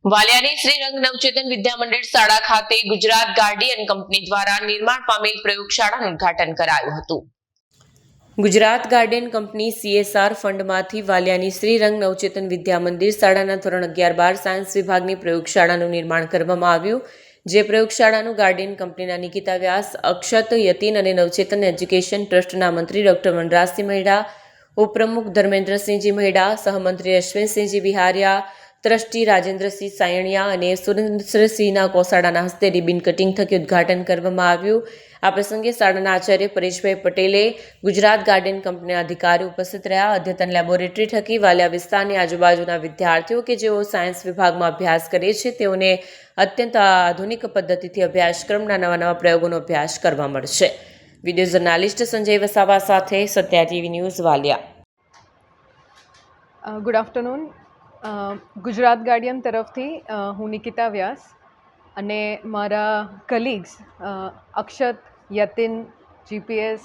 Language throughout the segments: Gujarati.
વાલિયાની શ્રી રંગ નવચેતન વિદ્યા મંદિર શાળા ખાતે ગુજરાત ગાર્ડિયન કંપની દ્વારા નિર્માણ પામેલ પ્રયોગશાળાનું ઉદ્ઘાટન કરાયું હતું। ગુજરાત ગાર્ડિયન કંપની CSR ફંડમાંથી વાલિયાની શ્રી રંગ નવચેતન વિદ્યા મંદિર શાળાના ધોરણ 11-12 સાયન્સ વિભાગની પ્રયોગશાળાનું નિર્માણ કરવામાં આવ્યું, જે પ્રયોગશાળાનું ગાર્ડિયન કંપનીના નિકિતા વ્યાસ, અક્ષત યતીન અને નવચેતન એજ્યુકેશન ટ્રસ્ટના મંત્રી ડોક્ટર વનરાજસિંહ મહેડા, ઉપપ્રમુખ ધર્મેન્દ્રસિંહજી મહેડા, સહમંત્રી અશ્વિનસિંહજી વિહારિયા, ટ્રસ્ટી રાજેન્દ્રસિંહ સાયણિયા અને સુરેન્દ્રસિંહના કોસાડાના હસ્તે રિબિન કટિંગ થકી ઉદ્ઘાટન કરવામાં આવ્યું। આ પ્રસંગે શાળાના આચાર્ય પરેશભાઈ પટેલે ગુજરાત ગાર્ડિયન કંપનીના અધિકારીઓ ઉપસ્થિત રહ્યા। અદ્યતન લેબોરેટરી થકી વાલિયા વિસ્તારની આજુબાજુના વિદ્યાર્થીઓ કે જેઓ સાયન્સ વિભાગમાં અભ્યાસ કરે છે તેઓને અત્યંત આધુનિક પદ્ધતિથી અભ્યાસક્રમના નવા પ્રયોગોનો અભ્યાસ કરવા મળશે। વિડીયો જર્નાલિસ્ટ સંજય વસાવા સાથે Satya TV news Valia. Good afternoon. Gujarat Guardian તરફથી હું નિકિતા વ્યાસ અને મારા કલીગ્સ અક્ષત, યતિન, GPS,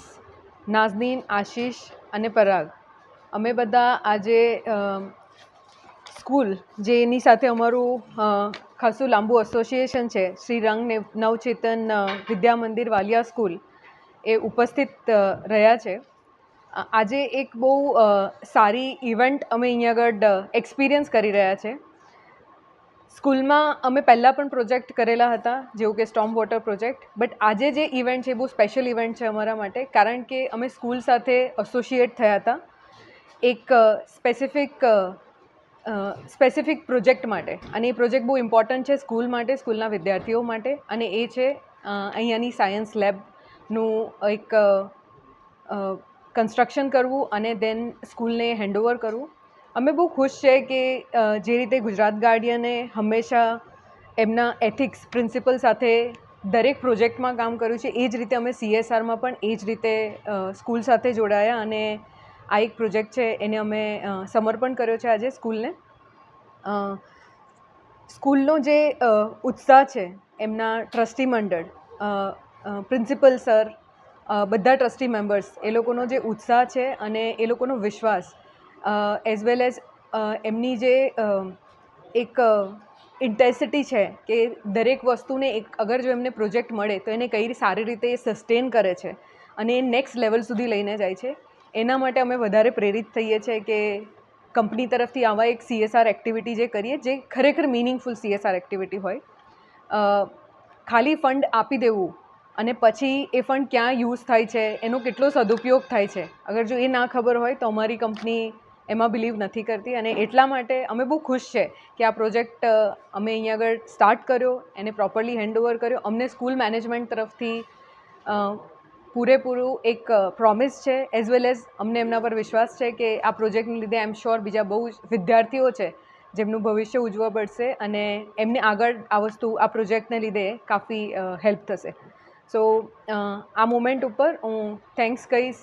નાઝનીન, આશીષ અને પરાગ, અમે બધા આજે સ્કૂલ જેની સાથે અમારું ખાસું લાંબુ એસોસિએશન છે, શ્રી રંગ નવચેતન વિદ્યા મંદિર વાલિયા સ્કૂલ, એ ઉપસ્થિત રહ્યા છે। આજે એક બહુ સારી ઇવેન્ટ અમે અહીંયા આગળ એક્સપિરિયન્સ કરી રહ્યા છે। સ્કૂલમાં અમે પહેલાં પણ પ્રોજેક્ટ કરેલા હતા, જેવું કે સ્ટોર્મ વોટર પ્રોજેક્ટ, બટ આજે જે ઇવેન્ટ છે એ બહુ સ્પેશિયલ ઇવેન્ટ છે અમારા માટે, કારણ કે અમે સ્કૂલ સાથે એસોસિએટ થયા હતા એક સ્પેસિફિક પ્રોજેક્ટ માટે, અને એ પ્રોજેક્ટ બહુ ઇમ્પોર્ટન્ટ છે સ્કૂલ માટે, સ્કૂલના વિદ્યાર્થીઓ માટે, અને એ છે અહીંયાની સાયન્સ લેબનું એક કન્સ્ટ્રક્શન કરવું અને દેન સ્કૂલને હેન્ડઓવર કરવું। અમે બહુ ખુશ છે કે જે રીતે ગુજરાત ગાર્ડિયને હંમેશા એમના એથિક્સ પ્રિન્સિપલ સાથે દરેક પ્રોજેક્ટમાં કામ કર્યું છે, એ જ રીતે અમે CSRમાં પણ એ જ રીતે સ્કૂલ સાથે જોડાયા અને આ એક પ્રોજેક્ટ છે એને અમે સમર્પણ કર્યો છે આજે સ્કૂલને। સ્કૂલનો જે ઉત્સાહ છે, એમના ટ્રસ્ટી મંડળ, પ્રિન્સિપલ સર, બધા ટ્રસ્ટી મેમ્બર્સ, એ લોકોનો જે ઉત્સાહ છે અને એ લોકોનો વિશ્વાસ, એઝ વેલ એઝ એમની જે એક ઇન્ટેન્સિટી છે કે દરેક વસ્તુને અગર જો એમને પ્રોજેક્ટ મળે તો એને કઈ સારી રીતે સસ્ટેન કરે છે અને એ નેક્સ્ટ લેવલ સુધી લઈને જાય છે, એના માટે અમે વધારે પ્રેરિત થઈએ છીએ કે કંપની તરફથી આવા એક CSR એક્ટિવિટી જે કરીએ, જે ખરેખર મિનિંગફુલ CSR એક્ટિવિટી હોય। ખાલી ફંડ આપી દેવું અને પછી એ ફંડ ક્યાં યુઝ થાય છે, એનો કેટલો સદુપયોગ થાય છે, અગર જો એ ના ખબર હોય તો અમારી કંપની એમાં બિલીવ નથી કરતી, અને એટલા માટે અમે બહુ ખુશ છે કે આ પ્રોજેક્ટ અમે અહીંયા આગળ સ્ટાર્ટ કર્યો, એને પ્રોપરલી હેન્ડઓવર કર્યો। અમને સ્કૂલ મેનેજમેન્ટ તરફથી પૂરેપૂરું એક પ્રોમિસ છે, એઝ વેલ એઝ અમને એમના પર વિશ્વાસ છે કે આ પ્રોજેક્ટને લીધે આઈ એમ શ્યોર બીજા બહુ જ વિદ્યાર્થીઓ છે જેમનું ભવિષ્ય ઉજળવા પડશે અને એમને આગળ આ પ્રોજેક્ટને લીધે કાફી હેલ્પ થશે। સો આ મોમેન્ટ ઉપર હું થેન્ક્સ કહીશ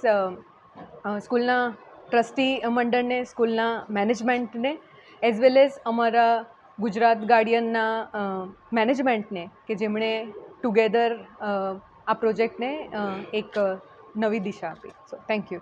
સ્કૂલના ટ્રસ્ટી મંડળને, સ્કૂલના મેનેજમેન્ટને, એઝ વેલ એઝ અમારા ગુજરાત ગાર્ડિયનના મેનેજમેન્ટને કે જેમણે ટુગેધર આ પ્રોજેક્ટને એક નવી દિશા આપી। So thank you.